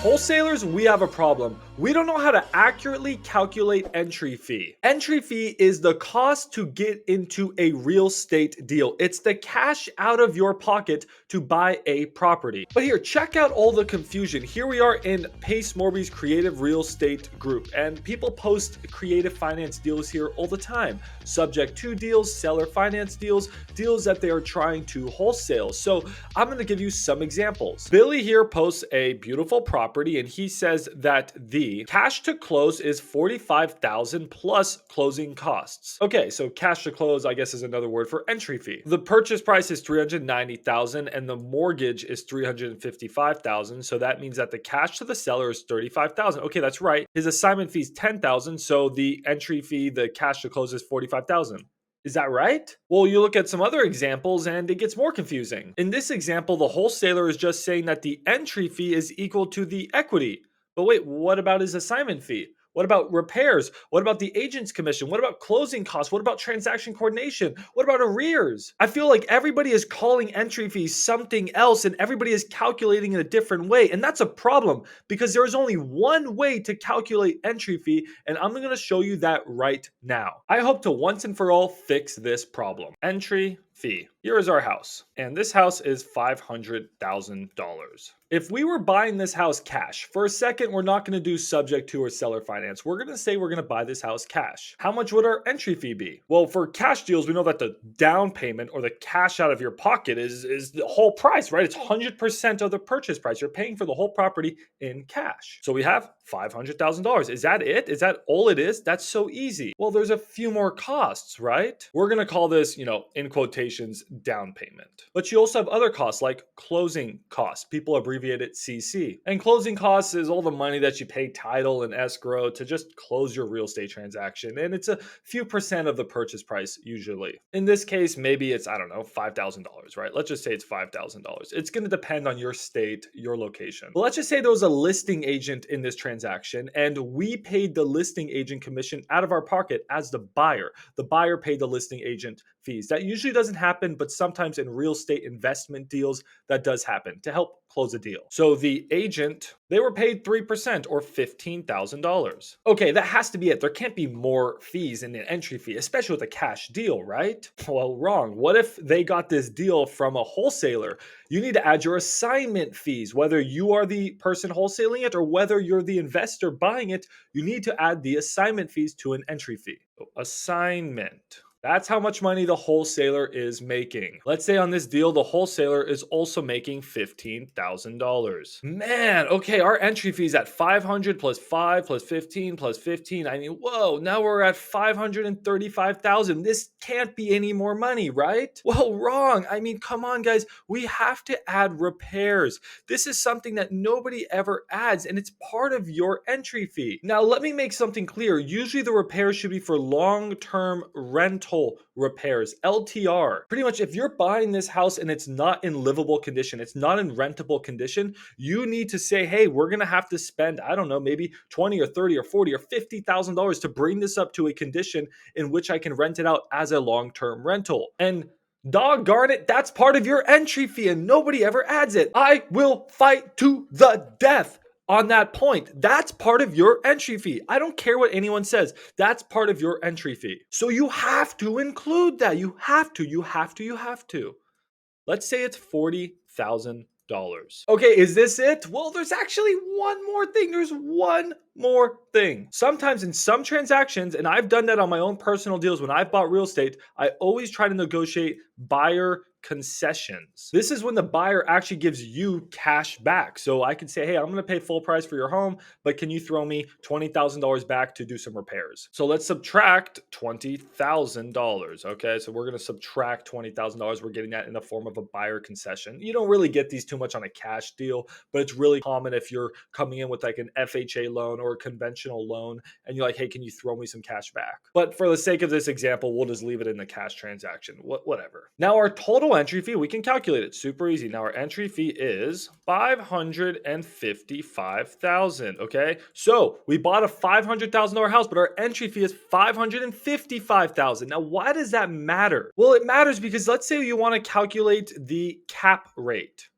Wholesalers, we have a problem. We don't know how to accurately calculate entry fee. Entry fee is the cost to get into a real estate deal. It's the cash out of your pocket to buy a property. But here, check out all the confusion. Here we are in Pace Morby's creative real estate group, and people post creative finance deals here all the time. Subject to deals, seller finance deals, deals that they are trying to wholesale. So I'm going to give you some examples. Billy here posts a beautiful property, and he says that the cash to close is $45,000 plus closing costs. Okay, so cash to close, I guess, is another word for entry fee. The purchase price is $390,000 and the mortgage is $355,000. So that means that the cash to the seller is $35,000. Okay, that's right. His assignment fee is $10,000. So the entry fee, the cash to close, is $45,000. Is that right? Well, you look at some other examples and it gets more confusing. In this example, the wholesaler is just saying that the entry fee is equal to the equity. But wait, what about his assignment fee? What about repairs? What about the agent's commission? What about closing costs? What about transaction coordination? What about arrears? I feel like everybody is calling entry fees something else and everybody is calculating in a different way. And that's a problem because there is only one way to calculate entry fee. And I'm going to show you that right now. I hope to once and for all fix this problem. Entry fee. Here is our house, and this house is $500,000. If we were buying this house cash, for a second, we're not going to do subject to or seller finance. We're going to say we're going to buy this house cash. How much would our entry fee be? Well, for cash deals, we know that the down payment or the cash out of your pocket is the whole price, right? It's 100% of the purchase price. You're paying for the whole property in cash. So we have $500,000. Is that it? Is that all it is? That's so easy. Well, there's a few more costs, right? We're going to call this, in quotations, down payment. But you also have other costs like closing costs. People abbreviate it CC. And closing costs is all the money that you pay title and escrow to just close your real estate transaction. And it's a few percent of the purchase price usually. In this case, maybe it's, $5,000, right? Let's just say it's $5,000. It's going to depend on your state, your location. But let's just say there was a listing agent in this transaction and we paid the listing agent commission out of our pocket as the buyer. The buyer paid the listing agent fees. That usually doesn't happen, but sometimes in real estate investment deals, that does happen to help close a deal. So the agent, they were paid 3% or $15,000. Okay, that has to be it. There can't be more fees in an entry fee, especially with a cash deal, right? Well, wrong. What if they got this deal from a wholesaler? You need to add your assignment fees. Whether you are the person wholesaling it or whether you're the investor buying it, you need to add the assignment fees to an entry fee. So, assignment. That's how much money the wholesaler is making. Let's say on this deal, the wholesaler is also making $15,000. Man, okay, our entry fee is at 500 plus 5 plus 15 plus 15. Whoa, now we're at 535,000. This can't be any more money, right? Well, wrong. Come on, guys. We have to add repairs. This is something that nobody ever adds, and it's part of your entry fee. Now, let me make something clear. Usually the repairs should be for long-term rental repairs, LTR. Pretty much if you're buying this house and it's not in livable condition, it's not in rentable condition, you need to say, hey, we're going to have to spend, maybe 20 or 30 or 40 or $50,000 to bring this up to a condition in which I can rent it out as a long-term rental. And doggone it, that's part of your entry fee and nobody ever adds it. I will fight to the death on that point. That's part of your entry fee. I don't care what anyone says. That's part of your entry fee. So you have to include that. You have to. Let's say it's $40,000. Okay, is this it? Well, there's actually one more thing. There's one more thing. Sometimes in some transactions, and I've done that on my own personal deals when I've bought real estate, I always try to negotiate buyer concessions. This is when the buyer actually gives you cash back. So I can say, hey, I'm going to pay full price for your home, but can you throw me $20,000 back to do some repairs? So let's subtract $20,000. Okay, so we're going to subtract $20,000. We're getting that in the form of a buyer concession. You don't really get these too much on a cash deal, but it's really common if you're coming in with like an FHA loan or a conventional loan and you're like, hey, can you throw me some cash back? But for the sake of this example, we'll just leave it in the cash transaction, whatever. Now our total entry fee, we can calculate it super easy. Now our entry fee is $555,000. Okay, so we bought a $500,000 house, but our entry fee is $555,000. Now, why does that matter? Well, it matters because let's say you want to calculate the cap rate.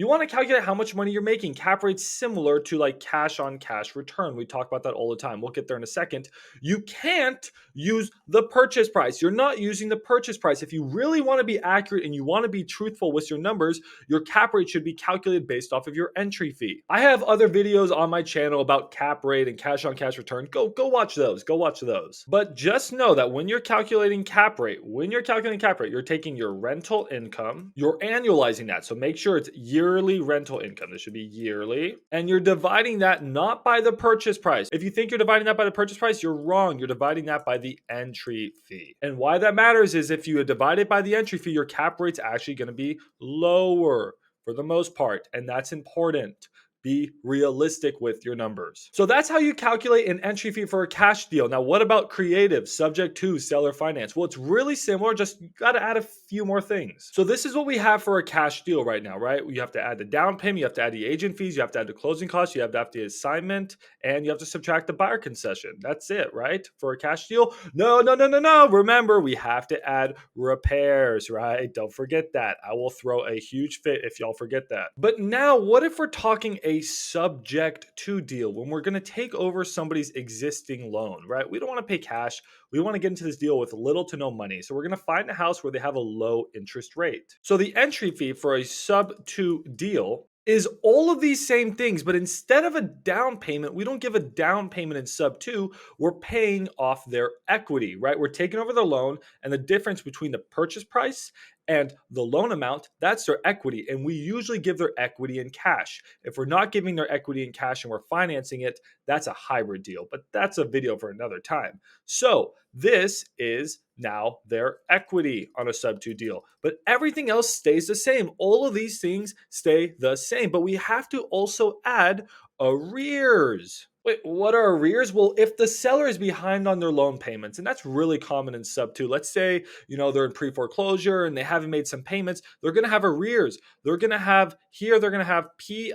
You want to calculate how much money you're making. Cap rate's similar to like cash on cash return. We talk about that all the time. We'll get there in a second. You can't use the purchase price. You're not using the purchase price. If you really want to be accurate and you want to be truthful with your numbers, your cap rate should be calculated based off of your entry fee. I have other videos on my channel about cap rate and cash on cash return. Go watch those. Go watch those. But just know that when you're calculating cap rate, you're taking your rental income, you're annualizing that. So make sure it's yearly rental income. This should be yearly. And you're dividing that not by the purchase price. If you think you're dividing that by the purchase price, you're wrong. You're dividing that by the entry fee. And why that matters is if you divide it by the entry fee, your cap rate's actually going to be lower for the most part. And that's important. Be realistic with your numbers. So that's how you calculate an entry fee for a cash deal. Now, what about creative, subject to seller finance? Well, it's really similar, just you got to add a few more things. So this is what we have for a cash deal right now, right? You have to add the down payment, you have to add the agent fees, you have to add the closing costs, you have to add the assignment, and you have to subtract the buyer concession. That's it, right? For a cash deal? No. Remember, we have to add repairs, right? Don't forget that. I will throw a huge fit if y'all forget that. But now, what if we're talking a subject to deal, when we're going to take over somebody's existing loan, right? We don't want to pay cash. We want to get into this deal with little to no money. So we're going to find a house where they have a low interest rate. So the entry fee for a sub to deal is all of these same things, but instead of a down payment, we don't give a down payment in sub two. We're paying off their equity, right? We're taking over the loan, and the difference between the purchase price and the loan amount, that's their equity. And we usually give their equity in cash. If we're not giving their equity in cash and we're financing it, that's a hybrid deal, but that's a video for another time. So this is now their equity on a sub two deal, but everything else stays the same. All of these things stay the same, but we have to also add arrears. Wait, what are arrears? Well, if the seller is behind on their loan payments, and that's really common in sub two, let's say, they're in pre-foreclosure and they haven't made some payments, they're going to have arrears. They're going to have PITI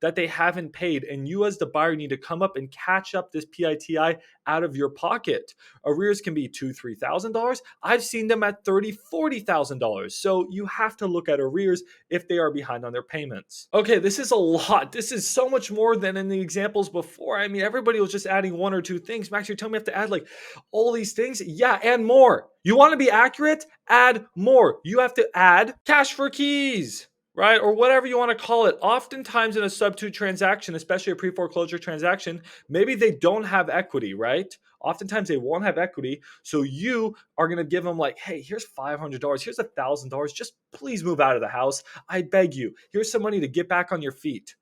that they haven't paid. And you as the buyer need to come up and catch up this PITI out of your pocket. Arrears can be $2,000, $3,000. I've seen them at $30,000, $40,000. So you have to look at arrears if they are behind on their payments. Okay, this is a lot. This is so much more than in the examples before. I mean, everybody was just adding one or two things. Max, you're telling me I have to add like all these things? Yeah, and more. You want to be accurate? Add more. You have to add cash for keys, right? Or whatever you want to call it. Oftentimes in a sub two transaction, especially a pre-foreclosure transaction, maybe they don't have equity, right? Oftentimes they won't have equity. So you are going to give them like, hey, here's $500. Here's $1,000. Just please move out of the house. I beg you. Here's some money to get back on your feet.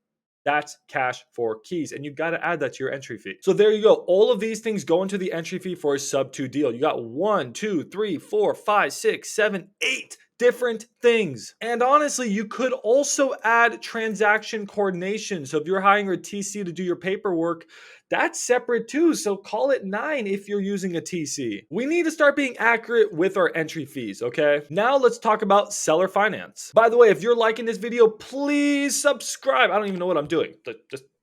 That's cash for keys. And you got to add that to your entry fee. So there you go. All of these things go into the entry fee for a sub two deal. You got 1, 2, 3, 4, 5, 6, 7, 8 different things. And honestly, you could also add transaction coordination. So if you're hiring a TC to do your paperwork, that's separate too. So call it 9 if you're using a TC. We need to start being accurate with our entry fees, okay? Now let's talk about seller finance. By the way, if you're liking this video, please subscribe. I don't even know what I'm doing.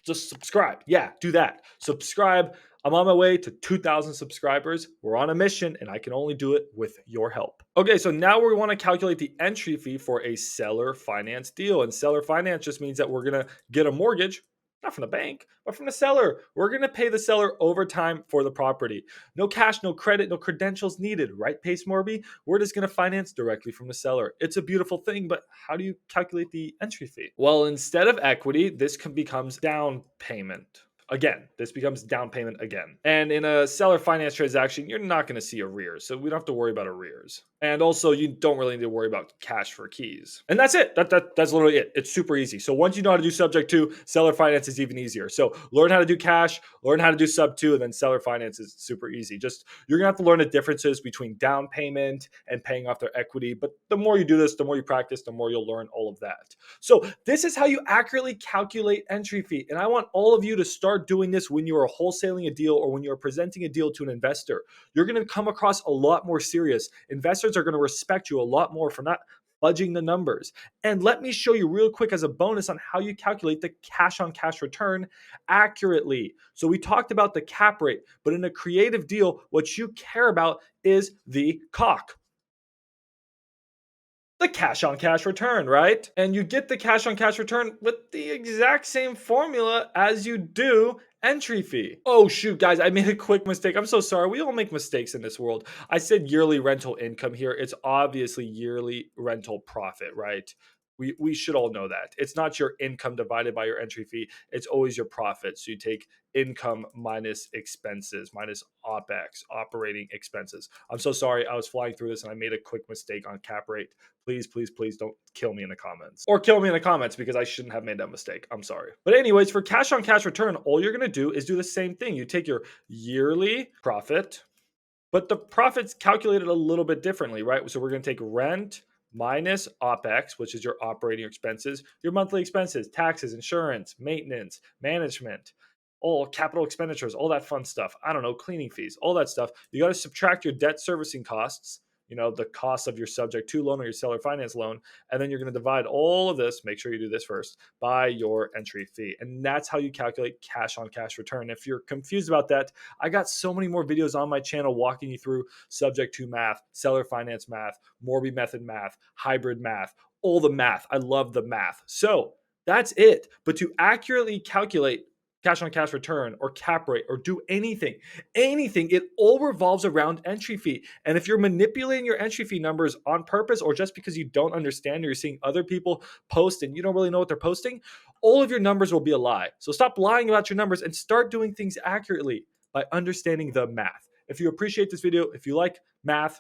Just subscribe. Yeah, do that. Subscribe. I'm on my way to 2,000 subscribers. We're on a mission, and I can only do it with your help. Okay, so now we want to calculate the entry fee for a seller finance deal. And seller finance just means that we're going to get a mortgage, not from the bank, but from the seller. We're going to pay the seller over time for the property. No cash, no credit, no credentials needed, right, Pace Morby? We're just going to finance directly from the seller. It's a beautiful thing, but how do you calculate the entry fee? Well, instead of equity, this becomes down payment. Again, this becomes down payment again. And in a seller finance transaction, you're not going to see arrears. So we don't have to worry about arrears. And also, you don't really need to worry about cash for keys. And that's it. That's literally it. It's super easy. So once you know how to do subject to, seller finance is even easier. So learn how to do cash, learn how to do sub to, and then seller finance is super easy. Just you're going to have to learn the differences between down payment and paying off their equity. But the more you do this, the more you practice, the more you'll learn all of that. So this is how you accurately calculate entry fee. And I want all of you to start doing this when you are wholesaling a deal or when you're presenting a deal to an investor. You're going to come across a lot more serious. Investors are going to respect you a lot more for not fudging the numbers. And let me show you real quick as a bonus on how you calculate the cash on cash return accurately. So we talked about the cap rate, but in a creative deal, what you care about is the COC. the cash on cash return, right? And you get the cash on cash return with the exact same formula as you do entry fee. Oh shoot, guys, I made a quick mistake. I'm so sorry. We all make mistakes in this world. I said yearly rental income here. It's obviously yearly rental profit, right? We should all know that. It's not your income divided by your entry fee. It's always your profit. So you take income minus expenses, minus OPEX, operating expenses. I'm so sorry. I was flying through this and I made a quick mistake on cap rate. Please, please, please don't kill me in the comments. Or kill me in the comments because I shouldn't have made that mistake. I'm sorry. But anyways, for cash on cash return, all you're going to do is do the same thing. You take your yearly profit, but the profit's calculated a little bit differently, right? So we're going to take rent minus OPEX, which is your operating expenses, your monthly expenses, taxes, insurance, maintenance, management, all capital expenditures, all that fun stuff. I don't know, cleaning fees, all that stuff. You got to subtract your debt servicing costs, the cost of your subject to loan or your seller finance loan. And then you're going to divide all of this, make sure you do this first, by your entry fee. And that's how you calculate cash on cash return. If you're confused about that, I got so many more videos on my channel walking you through subject to math, seller finance math, Morby method math, hybrid math, all the math. I love the math. So that's it. But to accurately calculate cash on cash return or cap rate or do anything, it all revolves around entry fee. And if you're manipulating your entry fee numbers on purpose or just because you don't understand or you're seeing other people post and you don't really know what they're posting, all of your numbers will be a lie. So stop lying about your numbers and start doing things accurately by understanding the math. If you appreciate this video, if you like math,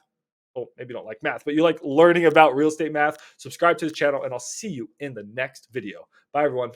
well, maybe you don't like math, but you like learning about real estate math, subscribe to the channel and I'll see you in the next video. Bye, everyone.